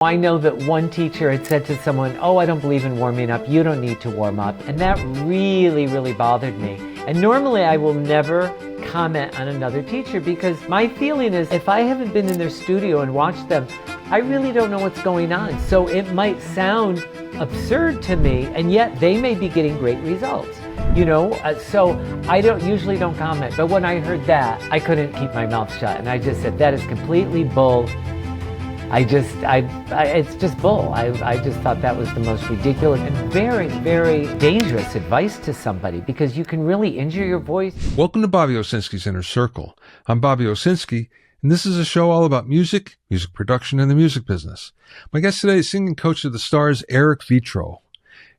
I know that one teacher had said to someone, "Oh, I don't believe in warming up. You don't need to warm up." And that really, really bothered me. And normally I will never comment on another teacher because my feeling is if I haven't been in their studio and watched them, I really don't know what's going on. So it might sound absurd to me, and yet they may be getting great results. So I usually don't comment. But when I heard that, I couldn't keep my mouth shut. And I just said, that is completely bull. It's just bull. I just thought that was the most ridiculous and very, very dangerous advice to somebody because you can really injure your voice. Welcome to Bobby Owsinski's Inner Circle. I'm Bobby Owsinski, and this is a show all about music, music production, and the music business. My guest today is singing coach of the stars, Eric Vetro.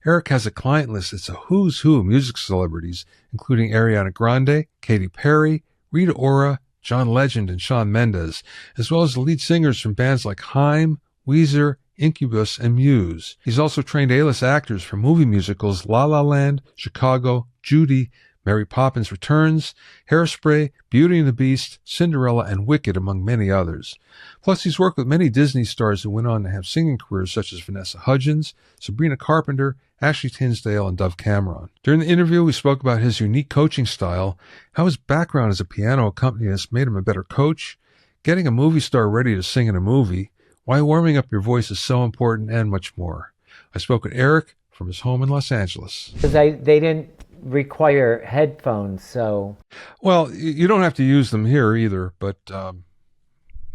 Eric has a client list that's a who's who of music celebrities, including Ariana Grande, Katy Perry, Rita Ora, John Legend, and Shawn Mendes, as well as the lead singers from bands like Haim, Weezer, Incubus, and Muse. He's also trained A-list actors for movie musicals La La Land, Chicago, Judy, Mary Poppins Returns, Hairspray, Beauty and the Beast, Cinderella, and Wicked, among many others. Plus, he's worked with many Disney stars who went on to have singing careers such as Vanessa Hudgens, Sabrina Carpenter, Ashley Tisdale, and Dove Cameron. During the interview, we spoke about his unique coaching style, how his background as a piano accompanist made him a better coach, getting a movie star ready to sing in a movie, why warming up your voice is so important, and much more. I spoke with Eric from his home in Los Angeles. Because they didn't require headphones, so... Well, you don't have to use them here either, but,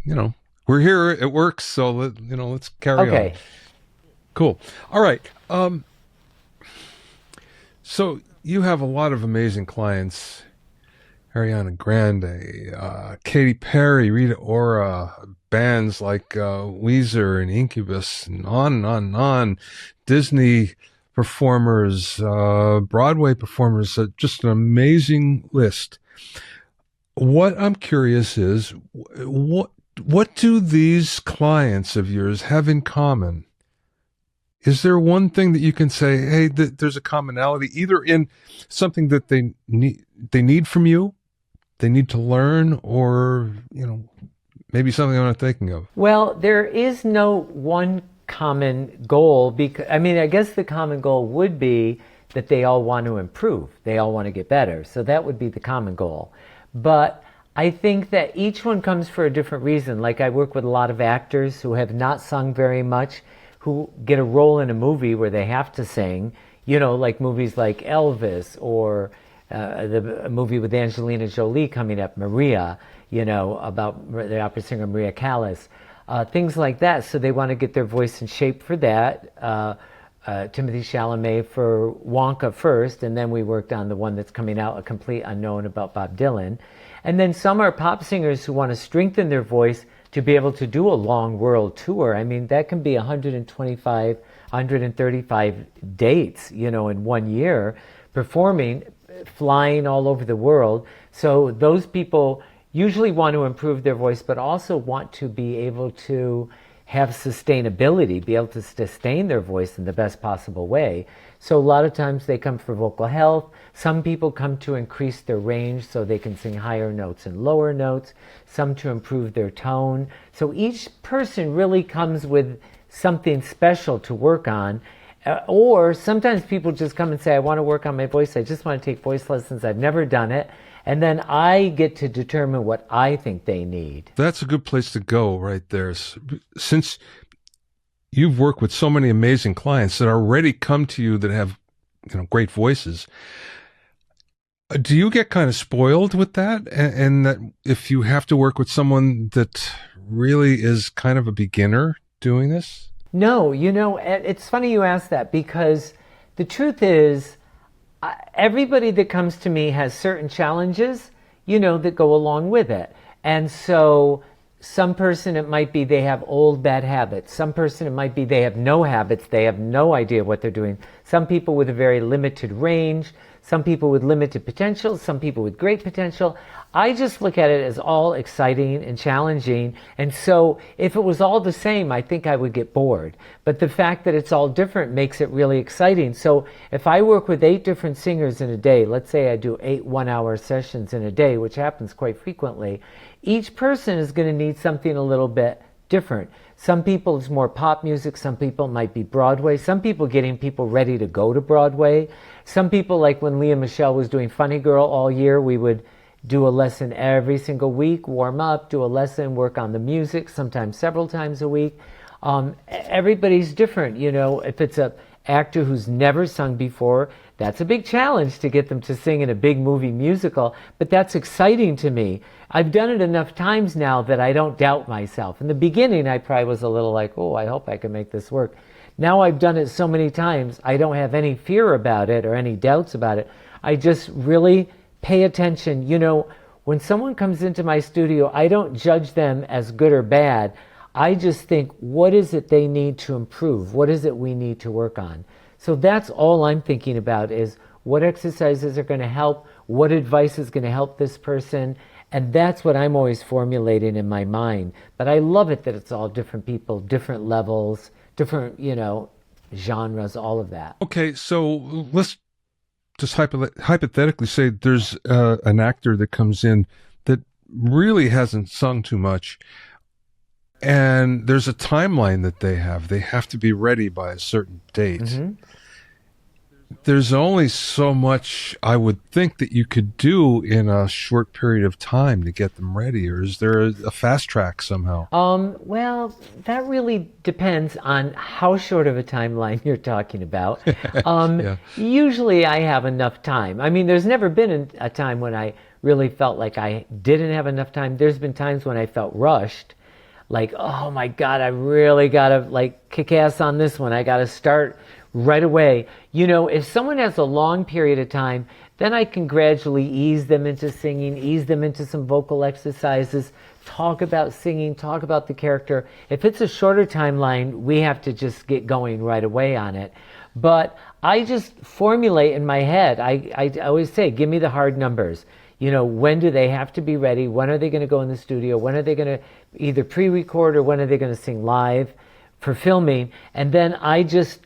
we're here, it works, so, let's carry on. Okay. Cool. All right. So you have a lot of amazing clients, Ariana Grande, Katy Perry, Rita Ora, bands like Weezer and Incubus, and on, Disney performers, Broadway performers, just an amazing list. What I'm curious is, what do these clients of yours have in common? Is there one thing that you can say, hey, there's a commonality, either in something that they need from you, they need to learn, or, maybe something I'm not thinking of? Well, there is no one common goal, because, I guess the common goal would be that they all want to improve. They all want to get better. So that would be the common goal. But I think that each one comes for a different reason. Like I work with a lot of actors who have not sung very much, who get a role in a movie where they have to sing, like movies like Elvis or a movie with Angelina Jolie coming up, Maria, about the opera singer Maria Callas, things like that. So they want to get their voice in shape for that. Timothée Chalamet for Wonka first, and then we worked on the one that's coming out, A Complete Unknown, about Bob Dylan. And then some are pop singers who want to strengthen their voice to be able to do a long world tour. That can be 125, 135 dates, in 1 year, performing, flying all over the world. So those people usually want to improve their voice, but also want to be able to have sustainability, be able to sustain their voice in the best possible way. So a lot of times they come for vocal health. Some people come to increase their range so they can sing higher notes and lower notes, some to improve their tone. So each person really comes with something special to work on. Or sometimes people just come and say, I want to work on my voice. I just want to take voice lessons. I've never done it. And then I get to determine what I think they need. That's a good place to go right there. Since you've worked with so many amazing clients that already come to you that have, great voices, do you get kind of spoiled with that? And that if you have to work with someone that really is kind of a beginner doing this? No, it's funny you ask that, because the truth is, everybody that comes to me has certain challenges, that go along with it. And so some person, it might be they have old bad habits. Some person, it might be they have no habits. They have no idea what they're doing. Some people with a very limited range. Some people with limited potential. Some people with great potential. I just look at it as all exciting and challenging. And so if it was all the same, I think I would get bored. But the fact that it's all different makes it really exciting. So if I work with 8 different singers in a day, let's say I do 8 one-hour sessions in a day, which happens quite frequently, each person is going to need something a little bit different. Some people it's more pop music, some people it might be Broadway, some people getting people ready to go to Broadway. Some people, like when Leah Michelle was doing Funny Girl all year, we would do a lesson every single week, warm up, do a lesson, work on the music, sometimes several times a week. Everybody's different, you know. If it's a actor who's never sung before, that's a big challenge to get them to sing in a big movie musical, but that's exciting to me. I've done it enough times now that I don't doubt myself. In the beginning, I probably was a little like, oh, I hope I can make this work. Now I've done it so many times, I don't have any fear about it or any doubts about it. I just really pay attention. You know, when someone comes into my studio, I don't judge them as good or bad. I just think, what is it they need to improve? What is it we need to work on? So that's all I'm thinking about, is what exercises are going to help, what advice is going to help this person, and that's what I'm always formulating in my mind. But I love it that it's all different people, different levels, different, you know, genres, all of that. Okay, so let's just hypothetically say there's an actor that comes in that really hasn't sung too much, and there's a timeline that they have. They have to be ready by a certain date. Mm-hmm. There's only so much I would think that you could do in a short period of time to get them ready, or is there a fast track somehow? Well, that really depends on how short of a timeline you're talking about. Yeah. Usually I have enough time. I mean, there's never been a time when I really felt like I didn't have enough time. There's been times when I felt rushed, like, oh my God, I really gotta like kick ass on this one. I gotta start right away. You know, if someone has a long period of time, then I can gradually ease them into singing, ease them into some vocal exercises, talk about singing, talk about the character. If it's a shorter timeline, we have to just get going right away on it. But I just formulate in my head. I always say, give me the hard numbers. You know, when do they have to be ready? When are they going to go in the studio? When are they going to either pre-record, or when are they going to sing live for filming? And then I just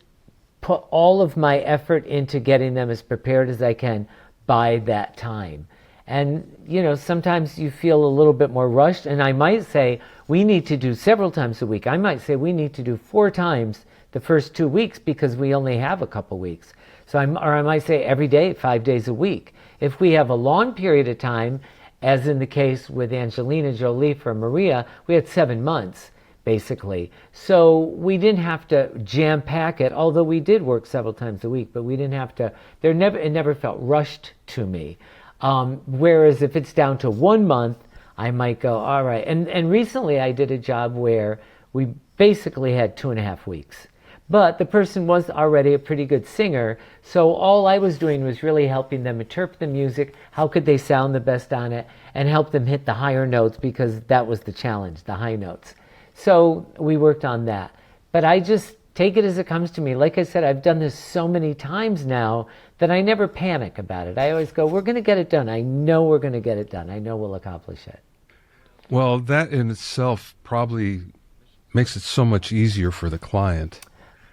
put all of my effort into getting them as prepared as I can by that time. And, you know, sometimes you feel a little bit more rushed, and I might say, we need to do several times a week. I might say we need to do 4 times the first 2 weeks because we only have a couple weeks. So I might say every day, 5 days a week. If we have a long period of time, as in the case with Angelina Jolie for Maria, we had 7 months, basically. So we didn't have to jam pack it, although we did work several times a week, but we didn't have to, it never felt rushed to me. Whereas if it's down to 1 month, I might go, all right. And recently I did a job where we basically had 2.5 weeks. But the person was already a pretty good singer, so all I was doing was really helping them interpret the music, how could they sound the best on it, and help them hit the higher notes, because that was the challenge, the high notes. So we worked on that. But I just take it as it comes to me. Like I said, I've done this so many times now that I never panic about it. I always go, we're going to get it done. I know we're going to get it done. I know we'll accomplish it. Well, that in itself probably makes it so much easier for the client.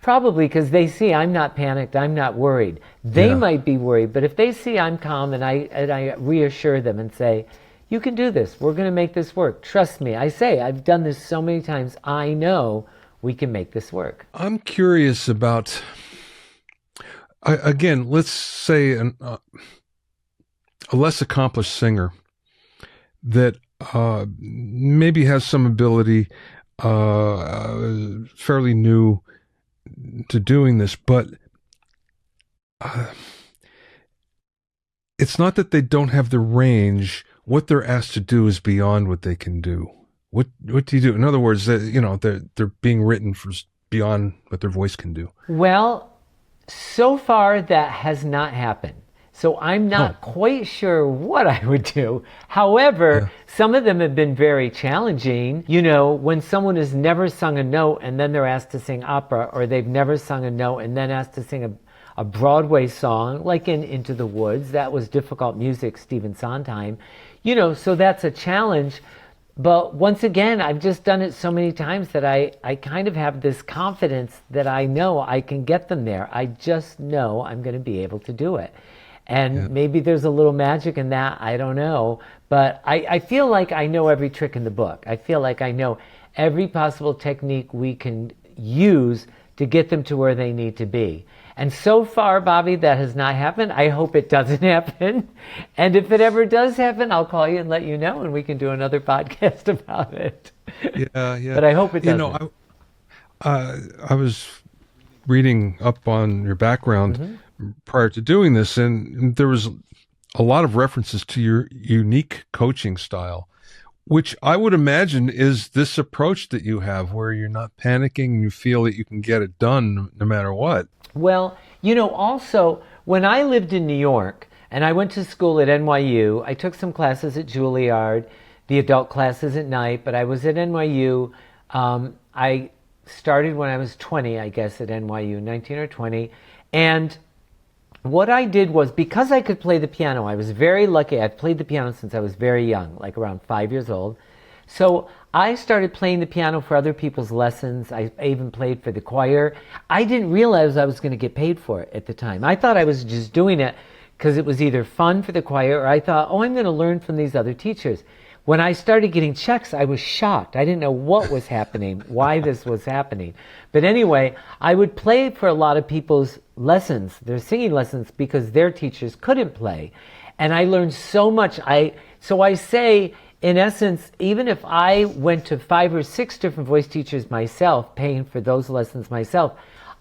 Probably because they see I'm not panicked, I'm not worried. They might be worried, but if they see I'm calm and I reassure them and say, you can do this, we're going to make this work. Trust me. I say, I've done this so many times, I know we can make this work. I'm curious about, again, let's say a less accomplished singer that maybe has some ability, fairly new to doing this, but it's not that they don't have the range. What they're asked to do is beyond what they can do. What do you do? In other words, they're being written for beyond what their voice can do. Well, so far that has not happened. So I'm not quite sure what I would do. However, some of them have been very challenging. You know, when someone has never sung a note and then they're asked to sing opera, or they've never sung a note and then asked to sing a Broadway song, like in Into the Woods, that was difficult music, Stephen Sondheim. You know, so that's a challenge. But once again, I've just done it so many times that I kind of have this confidence that I know I can get them there. I just know I'm going to be able to do it. And maybe there's a little magic in that, I don't know. But I feel like I know every trick in the book. I feel like I know every possible technique we can use to get them to where they need to be. And so far, Bobby, that has not happened. I hope it doesn't happen. And if it ever does happen, I'll call you and let you know, and we can do another podcast about it. Yeah. But I hope it doesn't. You know, I was reading up on your background prior to doing this, and there was a lot of references to your unique coaching style, which I would imagine is this approach that you have where you're not panicking, you feel that you can get it done no matter what. Well, you know, also, when I lived in New York and I went to school at NYU, I took some classes at Juilliard, the adult classes at night, but I was at NYU. I started when I was 20, I guess, at NYU, 19 or 20. And what I did was, because I could play the piano, I was very lucky. I've played the piano since I was very young, like around 5 years old. So I started playing the piano for other people's lessons. I even played for the choir. I didn't realize I was going to get paid for it at the time. I thought I was just doing it because it was either fun for the choir, or I thought, oh, I'm going to learn from these other teachers. When I started getting checks, I was shocked. I didn't know what was happening, why this was happening. But anyway, I would play for a lot of people's lessons, their singing lessons, because their teachers couldn't play. And I learned so much. So I say, in essence, even if I went to 5 or 6 different voice teachers myself, paying for those lessons myself,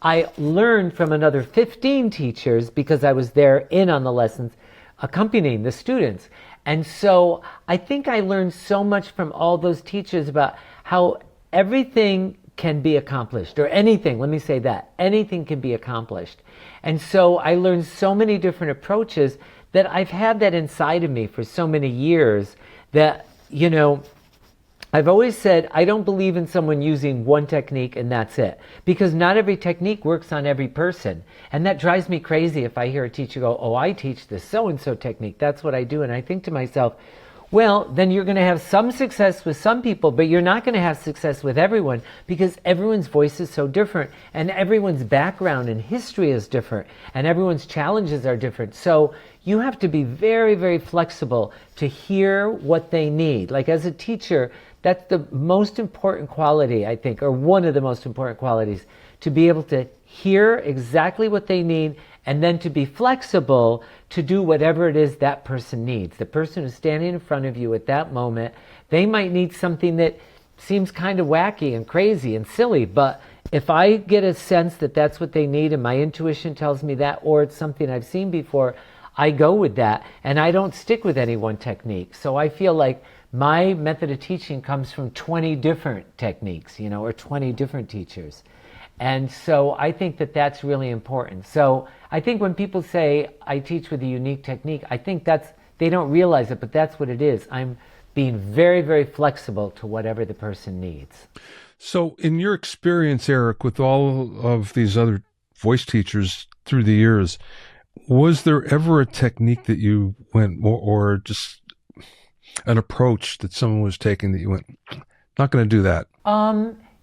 I learned from another 15 teachers because I was there in on the lessons, accompanying the students. And so I think I learned so much from all those teachers about how everything can be accomplished, or anything, let me say that, anything can be accomplished. And so I learned so many different approaches that I've had that inside of me for so many years that, you know, I've always said I don't believe in someone using one technique and that's it, because not every technique works on every person. And that drives me crazy if I hear a teacher go, oh, I teach this so-and-so technique, that's what I do. And I think to myself, well, then you're going to have some success with some people, but you're not going to have success with everyone, because everyone's voice is so different, and everyone's background and history is different, and everyone's challenges are different. So you have to be very, very flexible to hear what they need. Like, as a teacher, that's the most important quality, I think, or one of the most important qualities, to be able to hear exactly what they need, and then to be flexible to do whatever it is that person needs. The person who's standing in front of you at that moment, they might need something that seems kind of wacky and crazy and silly, but if I get a sense that that's what they need and my intuition tells me that, or it's something I've seen before, I go with that, and I don't stick with any one technique. So I feel like my method of teaching comes from 20 different techniques, you know, or 20 different teachers. And so I think that that's really important. So I think when people say I teach with a unique technique, I think that's, they don't realize it, but that's what it is. I'm being very, very flexible to whatever the person needs. So in your experience, Eric, with all of these other voice teachers through the years, was there ever a technique that you went, or just an approach that someone was taking that you went, not going to do that?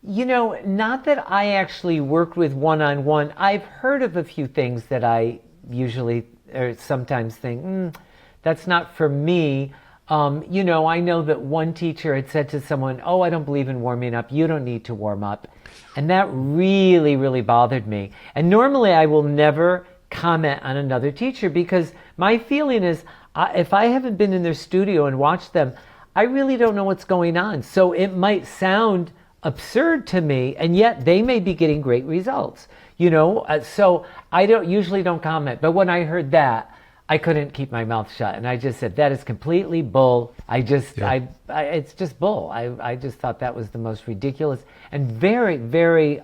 You know, not that I actually worked with one-on-one. I've heard of a few things that I usually or sometimes think, that's not for me. You know, I know that one teacher had said to someone, oh, I don't believe in warming up. You don't need to warm up. And that really, really bothered me. And normally I will never comment on another teacher, because my feeling is if I haven't been in their studio and watched them, I really don't know what's going on. So it might sound absurd to me, and yet they may be getting great results, you know. So I usually don't comment. But when I heard that, I couldn't keep my mouth shut, and I just said, that is completely bull. It's just bull. I just thought that was the most ridiculous and very, very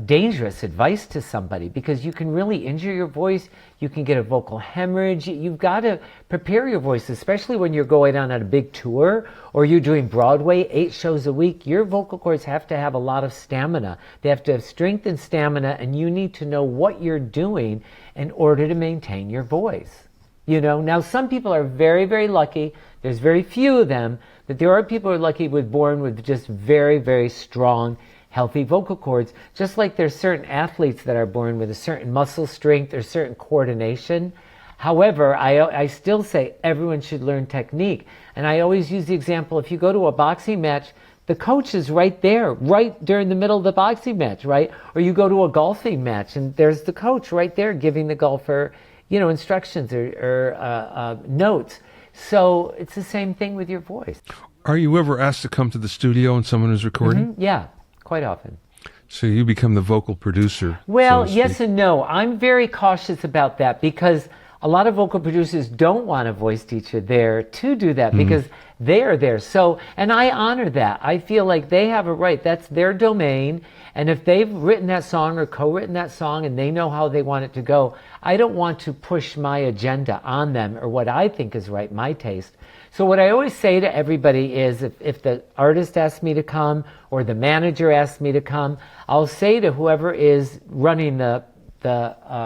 dangerous advice to somebody, because you can really injure your voice. You can get a vocal hemorrhage. You've got to prepare your voice, especially when you're going on a big tour or you're doing Broadway, 8 shows a week. Your vocal cords have to have a lot of stamina. They have to have strength and stamina, and you need to know what you're doing in order to maintain your voice. You know, now some people are very, very lucky. There's very few of them, but there are people who are lucky born with just very, very strong, healthy vocal cords, just like there's certain athletes that are born with a certain muscle strength or certain coordination. However, I still say everyone should learn technique. And I always use the example, if you go to a boxing match, the coach is right there, right during the middle of the boxing match, right? Or you go to a golfing match and there's the coach right there giving the golfer, instructions or notes. So it's the same thing with your voice. Are you ever asked to come to the studio when someone is recording? Yeah, quite often. So you become the vocal producer. Well, so to yes speak. and no. I'm very cautious about that because a lot of vocal producers don't want a voice teacher there to do that because they are there. So, and I honor that. I feel like they have a right. That's their domain. And if they've written that song or co-written that song and they know how they want it to go, I don't want to push my agenda on them or what I think is right, my taste. So what I always say to everybody is if the artist asks me to come or the manager asks me to come, I'll say to whoever is running the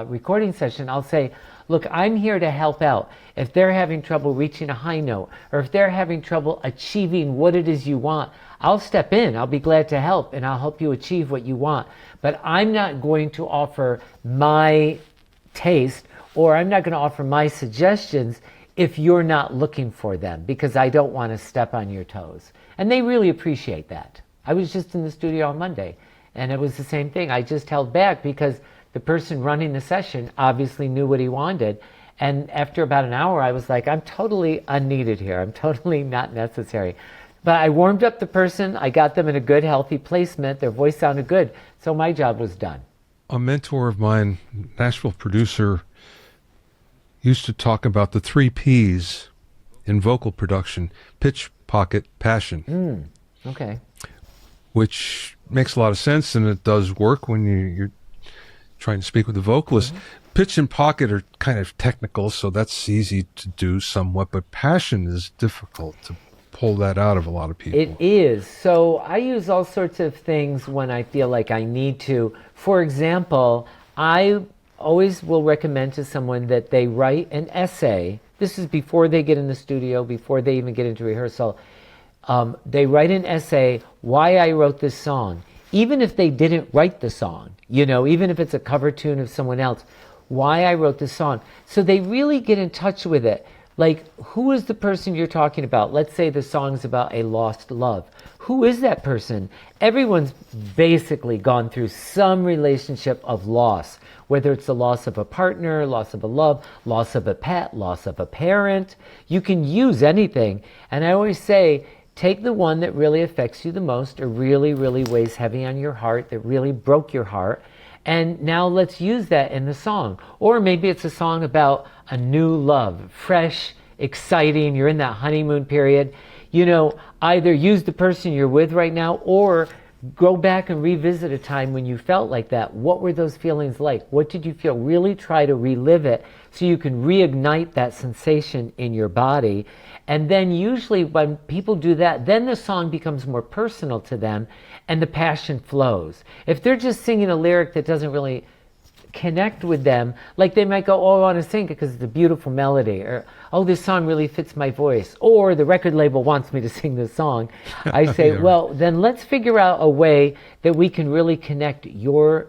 recording session, I'll say, look, I'm here to help out. If they're having trouble reaching a high note or if they're having trouble achieving what it is you want, I'll step in. I'll be glad to help and I'll help you achieve what you want. But I'm not going to offer my taste or I'm not going to offer my suggestions if you're not looking for them because I don't want to step on your toes. And they really appreciate that. I was just in the studio on Monday and it was the same thing. I just held back because the person running the session obviously knew what he wanted. And after about an hour, I was like, I'm totally unneeded here. I'm totally not necessary. But I warmed up the person. I got them in a good, healthy placement. Their voice sounded good. So my job was done. A mentor of mine, Nashville producer, used to talk about the 3 Ps in vocal production: pitch, pocket, passion. Okay. Which makes a lot of sense, and it does work when you're trying to speak with the vocalist. Pitch and pocket are kind of technical, so that's easy to do somewhat, but passion is difficult to pull that out of a lot of people. It is. So I use all sorts of things when I feel like I need to. For example, I always will recommend to someone that they write an essay. This is before they get in the studio, before they even get into rehearsal. They write an essay, why I wrote this song. Even if they didn't write the song, even if it's a cover tune of someone else, why I wrote this song. So they really get in touch with it. Like, who is the person you're talking about? Let's say the song's about a lost love. Who is that person? Everyone's basically gone through some relationship of loss, whether it's the loss of a partner, loss of a love, loss of a pet, loss of a parent. You can use anything. And I always say, take the one that really affects you the most or really, really weighs heavy on your heart, that really broke your heart. And now let's use that in the song. Or maybe it's a song about a new love, fresh, exciting, you're in that honeymoon period. Either use the person you're with right now or go back and revisit a time when you felt like that. What were those feelings like? What did you feel? Really try to relive it so you can reignite that sensation in your body. And then usually when people do that, then the song becomes more personal to them and the passion flows. If they're just singing a lyric that doesn't really connect with them, like they might go, oh, I want to sing it because it's a beautiful melody, or, oh, this song really fits my voice, or the record label wants me to sing this song. I say, Yeah. well, then let's figure out a way that we can really connect your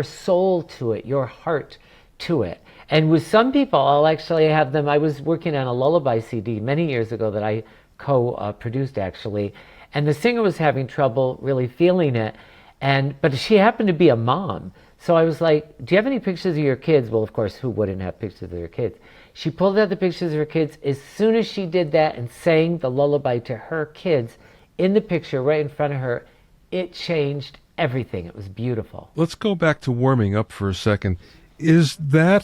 soul to it, your heart to it. And with some people, I'll actually have them, I was working on a lullaby CD many years ago that I co-produced actually, and the singer was having trouble really feeling it, but she happened to be a mom. So I was like, do you have any pictures of your kids? Well, of course, who wouldn't have pictures of their kids? She pulled out the pictures of her kids. As soon as she did that and sang the lullaby to her kids in the picture right in front of her, it changed everything. It was beautiful. Let's go back to warming up for a second. Is there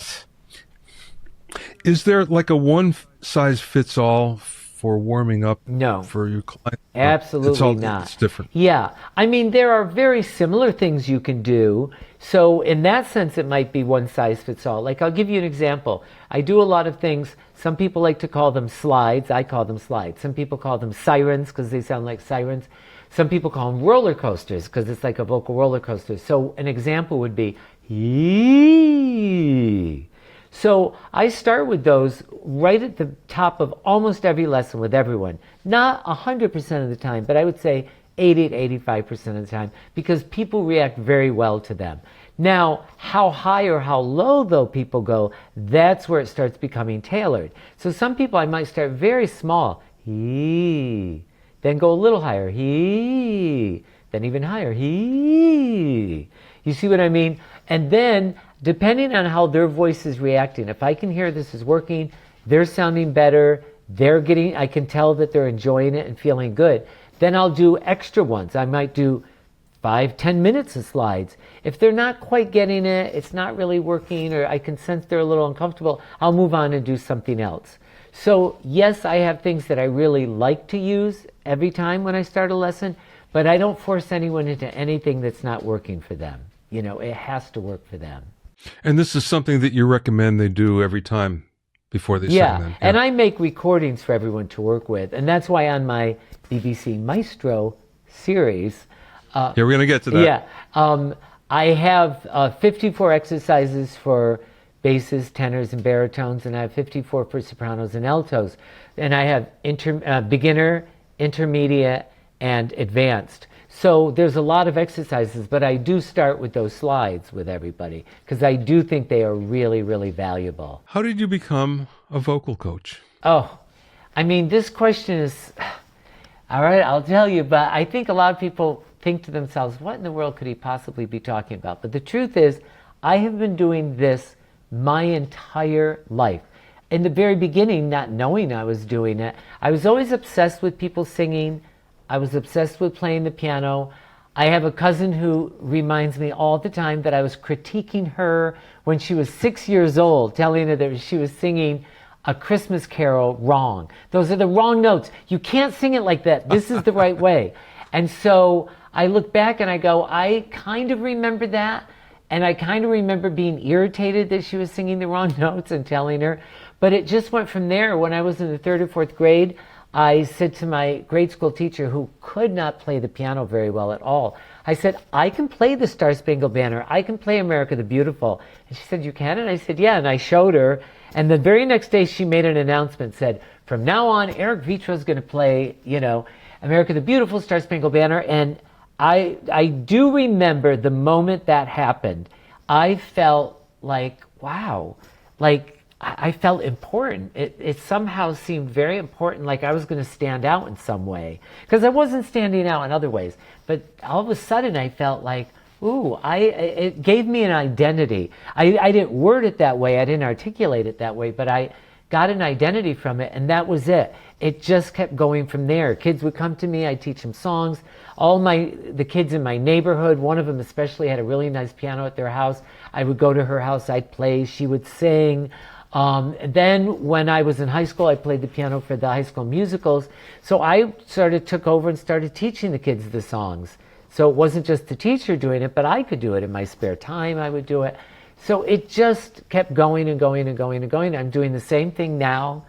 like a one-size-fits-all for warming up? No. For your client? Absolutely not. It's different. Yeah. I mean, there are very similar things you can do. So in that sense, it might be one size fits all. Like, I'll give you an example. I do a lot of things. Some people like to call them slides. I call them slides. Some people call them sirens because they sound like sirens. Some people call them roller coasters because it's like a vocal roller coaster. So an example would be, hee. So I start with those right at the top of almost every lesson with everyone. Not 100% of the time, but I would say 80 to 85% of the time because people react very well to them. Now, how high or how low though people go, that's where it starts becoming tailored. So some people I might start very small, then go a little higher, he, then even higher, he. You see what I mean? And then, depending on how their voice is reacting, if I can hear this is working, they're sounding better, I can tell that they're enjoying it and feeling good, then I'll do extra ones. I might do 5-10 minutes of slides. If they're not quite getting it, it's not really working, or I can sense they're a little uncomfortable, I'll move on and do something else. So yes, I have things that I really like to use every time when I start a lesson, but I don't force anyone into anything that's not working for them. You know, it has to work for them. And this is something that you recommend they do every time before they sing then? Yeah, and I make recordings for everyone to work with. And that's why on my BBC Maestro series... yeah, we're going to get to that. Yeah. I have 54 exercises for basses, tenors, and baritones, and I have 54 for sopranos and altos. And I have beginner, intermediate, and advanced. So there's a lot of exercises, but I do start with those slides with everybody because I do think they are really, really valuable. How did you become a vocal coach? Oh, I mean, this question is, all right, I'll tell you, but I think a lot of people think to themselves, what in the world could he possibly be talking about? But the truth is, I have been doing this my entire life. In the very beginning, not knowing I was doing it, I was always obsessed with people singing. I was obsessed with playing the piano. I have a cousin who reminds me all the time that I was critiquing her when she was 6 years old, telling her that she was singing A Christmas Carol wrong. Those are the wrong notes. You can't sing it like that. This is the right way. And so I look back and I go, I kind of remember that. And I kind of remember being irritated that she was singing the wrong notes and telling her. But it just went from there. When I was in the 3rd or 4th grade, I said to my grade school teacher, who could not play the piano very well at all, I said, I can play the Star Spangled Banner. I can play America the Beautiful. And she said, you can? And I said, yeah. And I showed her. And the very next day she made an announcement, said, from now on, Eric Vetro is going to play, America the Beautiful, Star Spangled Banner. And I do remember the moment that happened. I felt like, wow, like I felt important. It somehow seemed very important, like I was going to stand out in some way. Because I wasn't standing out in other ways. But all of a sudden I felt like, ooh, it gave me an identity. I didn't word it that way. I didn't articulate it that way. But I got an identity from it, and that was it. It just kept going from there. Kids would come to me. I'd teach them songs. The kids in my neighborhood, one of them especially had a really nice piano at their house. I would go to her house. I'd play. She would sing. Then when I was in high school, I played the piano for the high school musicals. So I took over and started teaching the kids the songs. So it wasn't just the teacher doing it, but I could do it in my spare time. I would do it. So it just kept going and going and going and going. I'm doing the same thing now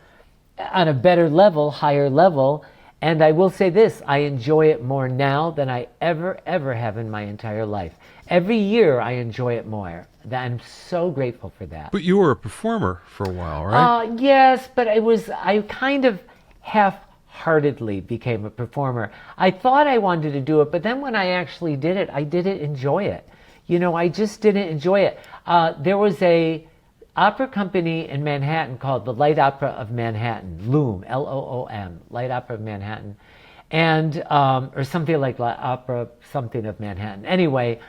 on a better level, higher level. And I will say this, I enjoy it more now than I ever have in my entire life. Every year I enjoy it more. I'm so grateful for that. But you were a performer for a while, right? Yes, but I kind of half-heartedly became a performer. I thought I wanted to do it, but then when I actually did it, I didn't enjoy it. I just didn't enjoy it. There was a opera company in Manhattan called the Light Opera of Manhattan, Loom, L-O-O-M, Light Opera of Manhattan, and or something like Light Opera, something of Manhattan. Anyway,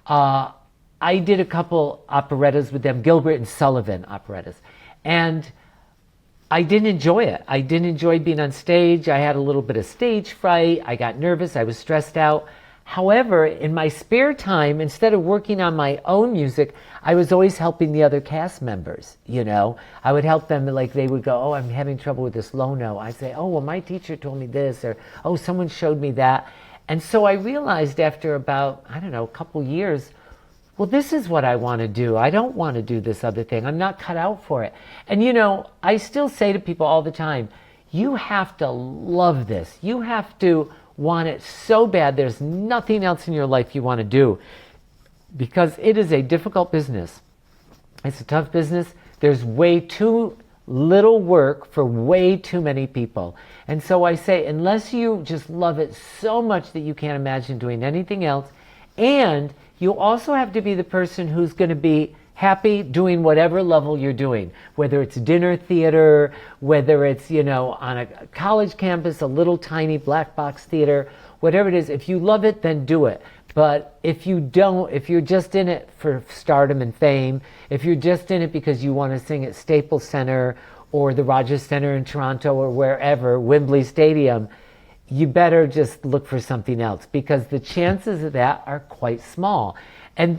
I did a couple operettas with them, Gilbert and Sullivan operettas, and I didn't enjoy it. I didn't enjoy being on stage. I had a little bit of stage fright. I got nervous. I was stressed out. However, in my spare time, instead of working on my own music, I was always helping the other cast members, I would help them, like they would go, oh, I'm having trouble with this low note. I'd say, oh, well, my teacher told me this, or, oh, someone showed me that. And so I realized after about, a couple years, well, this is what I want to do. I don't want to do this other thing. I'm not cut out for it. And, I still say to people all the time, you have to love this. You have to want it so bad there's nothing else in your life you want to do, because it is a difficult business. It's a tough business. There's way too little work for way too many people. And so I say, unless you just love it so much that you can't imagine doing anything else, and you also have to be the person who's going to be happy doing whatever level you're doing, whether it's dinner theater, whether it's, on a college campus, a little tiny black box theater, whatever it is. If you love it, then do it. But if you don't, if you're just in it for stardom and fame, if you're just in it because you want to sing at Staples Center or the Rogers Center in Toronto or wherever, Wembley Stadium, you better just look for something else, because the chances of that are quite small. And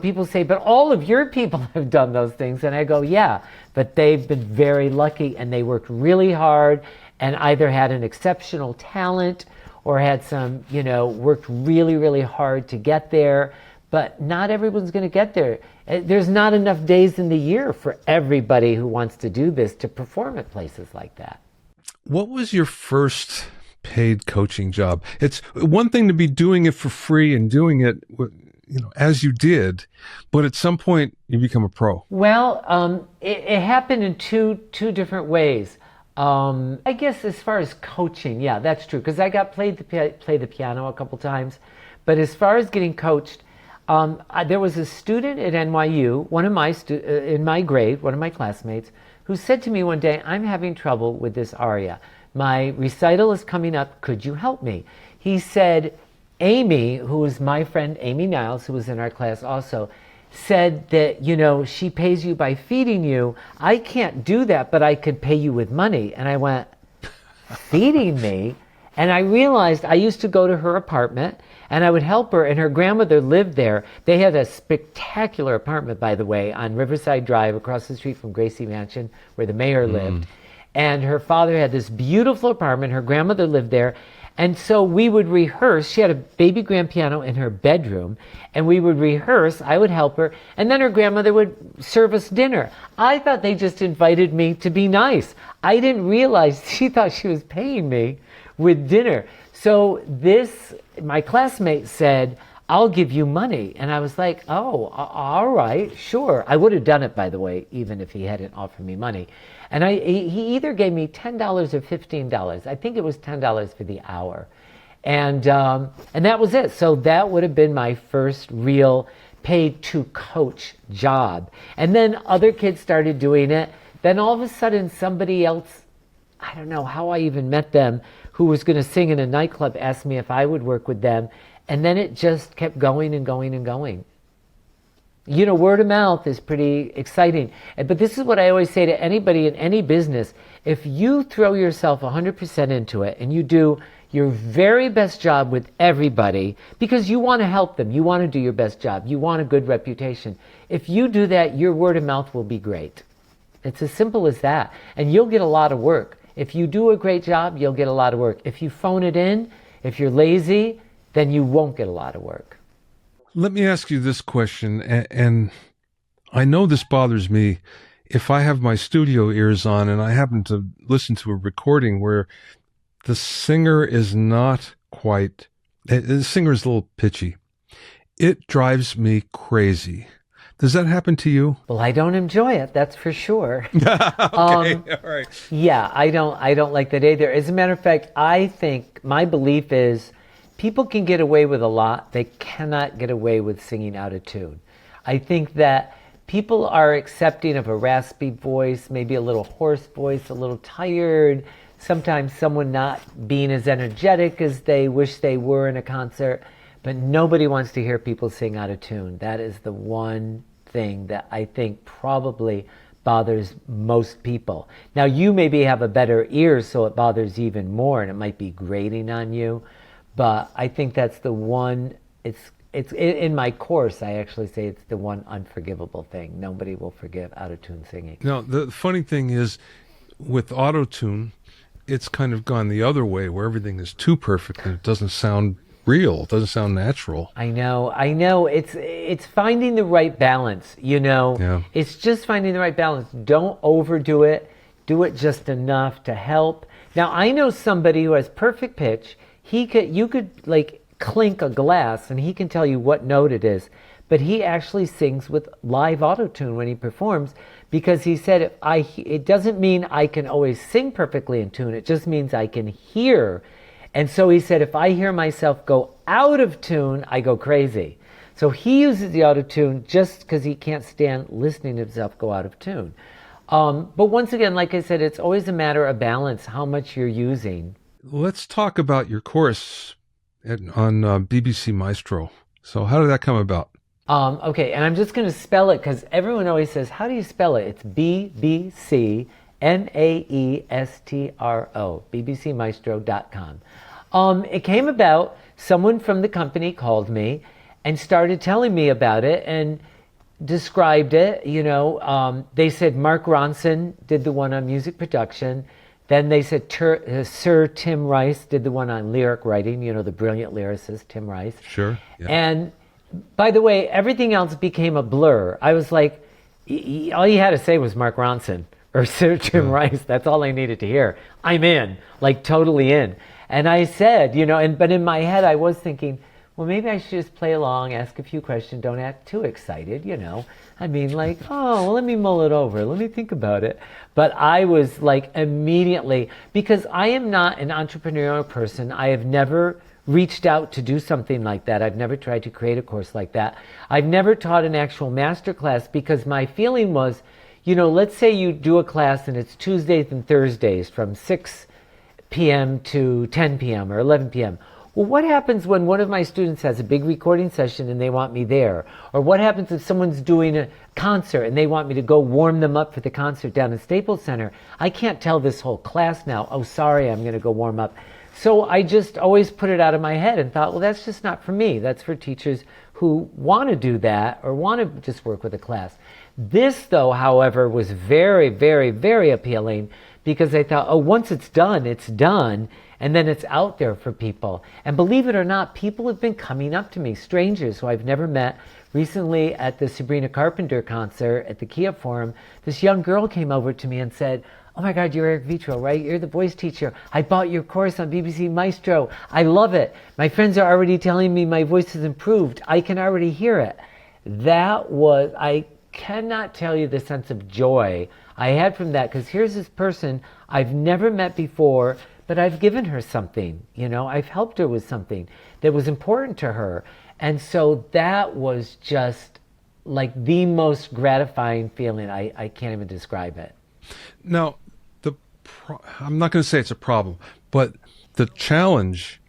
people say, but all of your people have done those things. And I go, yeah, but they've been very lucky, and they worked really hard and either had an exceptional talent or had some, worked really, really hard to get there. But not everyone's going to get there. There's not enough days in the year for everybody who wants to do this to perform at places like that. What was your first paid coaching job? It's one thing to be doing it for free and doing it, as you did, but at some point you become a pro. Well, it happened in two different ways. I guess as far as coaching, yeah, that's true, because I got play the piano a couple times. But as far as getting coached, there was a student at NYU, one of my in my grade, one of my classmates, who said to me one day, "I'm having trouble with this aria. My recital is coming up. Could you help me?" He said, Amy, who was my friend Amy Niles, who was in our class also, said that, she pays you by feeding you. I can't do that, but I could pay you with money. And I went, feeding me? And I realized I used to go to her apartment and I would help her, and her grandmother lived there. They had a spectacular apartment, by the way, on Riverside Drive across the street from Gracie Mansion, where the mayor lived. And her father had this beautiful apartment. Her grandmother lived there. And so we would rehearse. She had a baby grand piano in her bedroom, and we would rehearse. I would help her, and then her grandmother would serve us dinner. I thought they just invited me to be nice. I didn't realize she thought she was paying me with dinner. So my classmate said, "I'll give you money." And I was like, "Oh, all right, sure." I would have done it, by the way, even if he hadn't offered me money. And he either gave me $10 or $15. I think it was $10 for the hour. And that was it. So that would have been my first real paid to coach job. And then other kids started doing it. Then all of a sudden somebody else, I don't know how I even met them, who was going to sing in a nightclub, asked me if I would work with them. And then it just kept going and going and going. Word of mouth is pretty exciting. But this is what I always say to anybody in any business. If you throw yourself 100% into it and you do your very best job with everybody, because you want to help them, you want to do your best job, you want a good reputation. If you do that, your word of mouth will be great. It's as simple as that. And you'll get a lot of work. If you do a great job, you'll get a lot of work. If you phone it in, if you're lazy, then you won't get a lot of work. Let me ask you this question, and I know this bothers me. If I have my studio ears on and I happen to listen to a recording where the singer is not quite, the singer is a little pitchy, it drives me crazy. Does that happen to you? Well, I don't enjoy it, that's for sure. Okay, all right. Yeah, I don't like that either. As a matter of fact, I think my belief is people can get away with a lot. They cannot get away with singing out of tune. I think that people are accepting of a raspy voice, maybe a little hoarse voice, a little tired, sometimes someone not being as energetic as they wish they were in a concert, but nobody wants to hear people sing out of tune. That is the one thing that I think probably bothers most people. Now, you maybe have a better ear, so it bothers you even more, and it might be grating on you. But I think that's the one, it's in my course, I actually say it's the one unforgivable thing. Nobody will forgive out-of-tune singing. Now, the funny thing is, with auto-tune, it's kind of gone the other way, where everything is too perfect and it doesn't sound real, it doesn't sound natural. I know. It's finding the right balance, Yeah. It's just finding the right balance. Don't overdo it. Do it just enough to help. Now, I know somebody who has perfect pitch. You could like clink a glass and he can tell you what note it is, but he actually sings with live auto-tune when he performs, because he said, it doesn't mean I can always sing perfectly in tune, it just means I can hear. And so he said, if I hear myself go out of tune, I go crazy. So he uses the auto-tune just because he can't stand listening to himself go out of tune. But once again, like I said, it's always a matter of balance, how much you're using. Let's talk about your course on BBC Maestro. So how did that come about? Okay, and I'm just going to spell it because everyone always says, how do you spell it? It's BBC Maestro, bbcmaestro.com. It came about, someone from the company called me and started telling me about it and described it. They said Mark Ronson did the one on music production. Then they said Sir Tim Rice did the one on lyric writing, the brilliant lyricist, Tim Rice. Sure. Yeah. And by the way, everything else became a blur. I was like, all you had to say was Mark Ronson or Sir Tim Rice. That's all I needed to hear. I'm in, like totally in. And I said, but in my head I was thinking, well, maybe I should just play along, ask a few questions, don't act too excited, I mean, like, oh, well, let me mull it over. Let me think about it. But I was like immediately, because I am not an entrepreneurial person. I have never reached out to do something like that. I've never tried to create a course like that. I've never taught an actual master class because my feeling was, let's say you do a class and it's Tuesdays and Thursdays from 6 p.m. to 10 p.m. or 11 p.m. Well, what happens when one of my students has a big recording session and they want me there? Or what happens if someone's doing a concert and they want me to go warm them up for the concert down at Staples Center? I can't tell this whole class now, oh, sorry, I'm going to go warm up. So I just always put it out of my head and thought, well, that's just not for me. That's for teachers who want to do that or want to just work with a class. This, though, however, was very, very, very appealing because I thought, oh, once it's done, and then it's out there for people. And believe it or not, people have been coming up to me, strangers who I've never met. Recently at the Sabrina Carpenter concert at the Kia Forum, this young girl came over to me and said, oh my God, you're Eric Vetro, right? You're the voice teacher. I bought your course on BBC Maestro. I love it. My friends are already telling me my voice has improved. I can already hear it. I cannot tell you the sense of joy I had from that, because here's this person I've never met before, but I've given her something, I've helped her with something that was important to her. And so that was just like the most gratifying feeling. I can't even describe it. Now, I'm not going to say it's a problem, but the challenge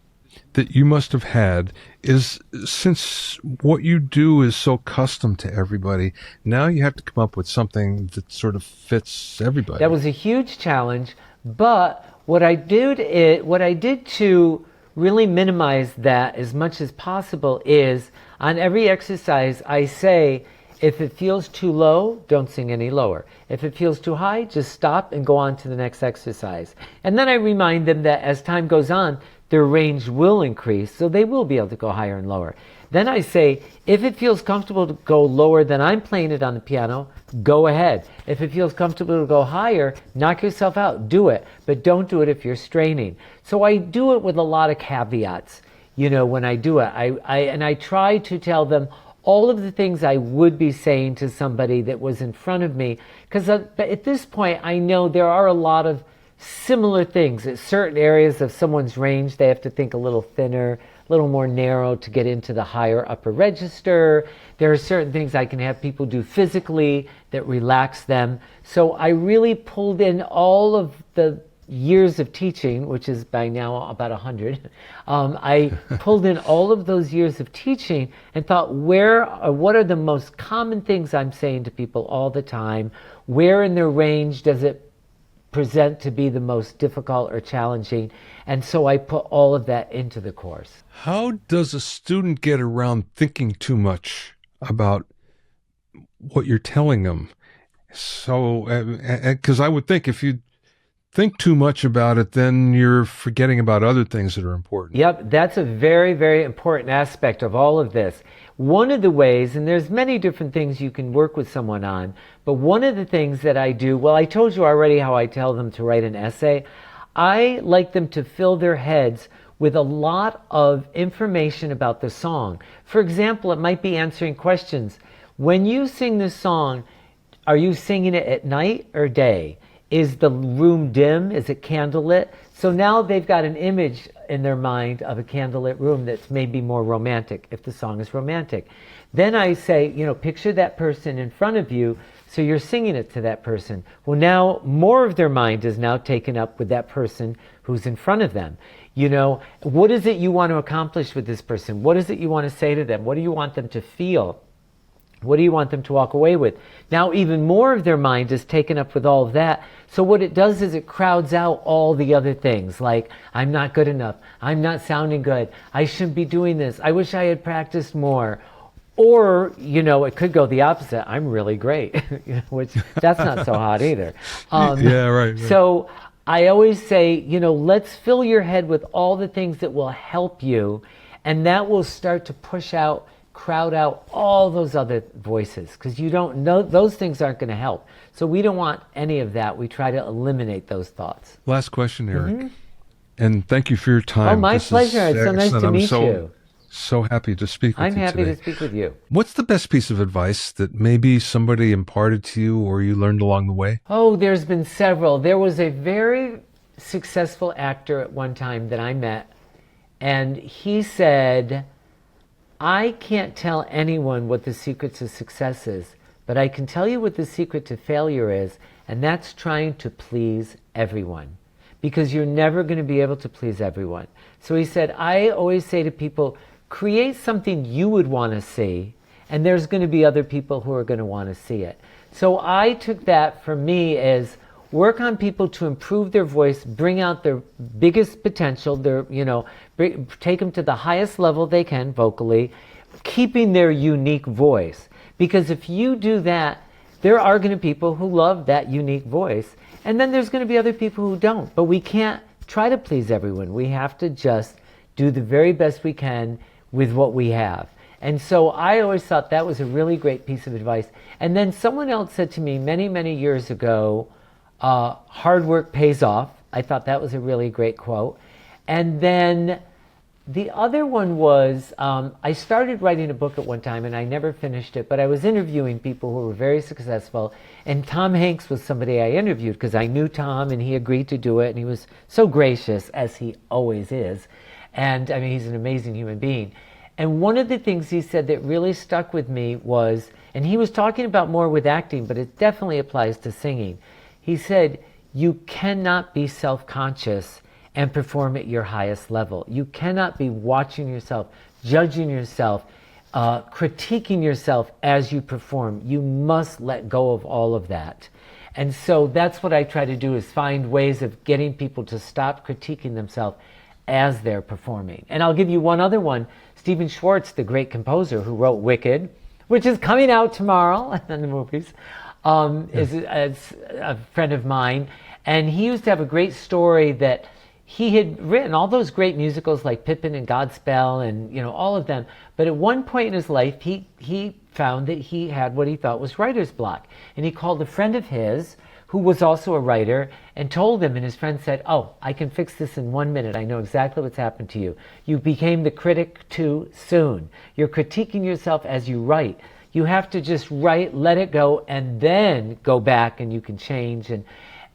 that you must have had is, since what you do is so custom to everybody, now you have to come up with something that sort of fits everybody. That was a huge challenge, but what I did to really minimize that as much as possible is, on every exercise I say, if it feels too low, don't sing any lower. If it feels too high, just stop and go on to the next exercise. And then I remind them that as time goes on, their range will increase, so they will be able to go higher and lower. Then I say, if it feels comfortable to go lower than I'm playing it on the piano, go ahead. If it feels comfortable to go higher, knock yourself out, do it. But don't do it if you're straining. So I do it with a lot of caveats, when I do it. I try to tell them all of the things I would be saying to somebody that was in front of me. Because at this point, I know there are a lot of similar things. At certain areas of someone's range, they have to think a little thinner, a little more narrow to get into the higher upper register. There are certain things I can have people do physically that relax them. So I really pulled in all of the years of teaching, which is by now about 100. I pulled in all of those years of teaching and thought, what are the most common things I'm saying to people all the time? Where in their range does it present to be the most difficult or challenging? And so I put all of that into the course. How does a student get around thinking too much about what you're telling them? So, because I would think if you think too much about it, then you're forgetting about other things that are important. Yep, that's a very, very important aspect of all of this. One of the ways, and there's many different things you can work with someone on, but one of the things that I do, well, I told you already how I tell them to write an essay. I like them to fill their heads with a lot of information about the song. For example, it might be answering questions. When you sing this song, are you singing it at night or day? Is the room dim? Is it candlelit? So now they've got an image in their mind of a candlelit room that's maybe more romantic, if the song is romantic. Then I say, picture that person in front of you, so you're singing it to that person. Well, now more of their mind is now taken up with that person who's in front of them. What is it you want to accomplish with this person? What is it you want to say to them? What do you want them to feel? What do you want them to walk away with? Now even more of their mind is taken up with all of that. So what it does is it crowds out all the other things, like, I'm not good enough, I'm not sounding good, I shouldn't be doing this, I wish I had practiced more. Or, it could go the opposite, I'm really great, which that's not so hot either. Yeah, right. So I always say, let's fill your head with all the things that will help you, and that will start to crowd out all those other voices, because you don't know, those things aren't going to help. So we don't want any of that. We try to eliminate those thoughts. Last question, Eric. And thank you for your time. Oh, my pleasure. It's so nice to meet you. So happy to speak with you today. I'm happy to speak with you. What's the best piece of advice that maybe somebody imparted to you or you learned along the way? Oh, there's been several. There was a very successful actor at one time that I met, and he said, I can't tell anyone what the secret to success is, but I can tell you what the secret to failure is, and that's trying to please everyone, because you're never going to be able to please everyone. So he said, I always say to people, create something you would want to see, and there's going to be other people who are going to want to see it. So I took that for me as work on people to improve their voice, bring out their biggest potential, take them to the highest level they can vocally, keeping their unique voice. Because if you do that, there are going to be people who love that unique voice, and then there's going to be other people who don't. But we can't try to please everyone. We have to just do the very best we can with what we have. And so I always thought that was a really great piece of advice. And then someone else said to me many, many years ago, hard work pays off. I thought that was a really great quote. And then the other one was, I started writing a book at one time and I never finished it, but I was interviewing people who were very successful, and Tom Hanks was somebody I interviewed because I knew Tom and he agreed to do it, and he was so gracious, as he always is. And I mean, he's an amazing human being. And one of the things he said that really stuck with me was, and he was talking about more with acting, but it definitely applies to singing. He said, you cannot be self-conscious and perform at your highest level. You cannot be watching yourself, judging yourself, critiquing yourself as you perform. You must let go of all of that. And so that's what I try to do, is find ways of getting people to stop critiquing themselves as they're performing. And I'll give you one other one. Stephen Schwartz, the great composer who wrote Wicked, which is coming out tomorrow in the movies, is a friend of mine. And he used to have a great story that he had written all those great musicals like Pippin and Godspell and all of them. But at one point in his life, he found that he had what he thought was writer's block. And he called a friend of his who was also a writer and told him, and his friend said, oh, I can fix this in 1 minute. I know exactly what's happened to you. You became the critic too soon. You're critiquing yourself as you write. You have to just write, let it go, and then go back and you can change.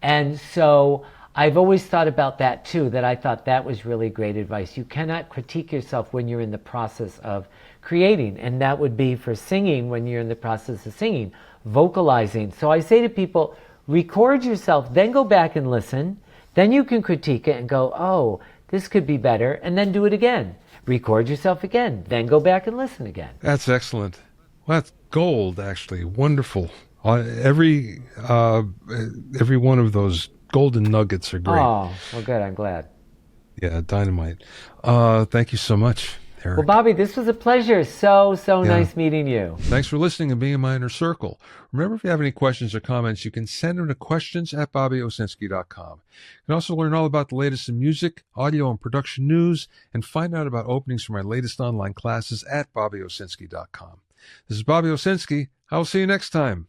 And so I've always thought about that too, that I thought that was really great advice. You cannot critique yourself when you're in the process of creating. And that would be for singing, when you're in the process of singing, vocalizing. So I say to people, record yourself, then go back and listen. Then you can critique it and go, oh, this could be better, and then do it again. Record yourself again, then go back and listen again. That's excellent. Well, that's gold, actually. Wonderful. Every one of those golden nuggets are great. Oh, well, good. I'm glad. Yeah, dynamite. Thank you so much, Eric. Well, Bobby, this was a pleasure. So nice meeting you. Thanks for listening and being in my inner circle. Remember, if you have any questions or comments, you can send them to questions@BobbyOwsinski.com. You can also learn all about the latest in music, audio, and production news, and find out about openings for my latest online classes at BobbyOwsinski.com. This is Bobby Owsinski. I will see you next time.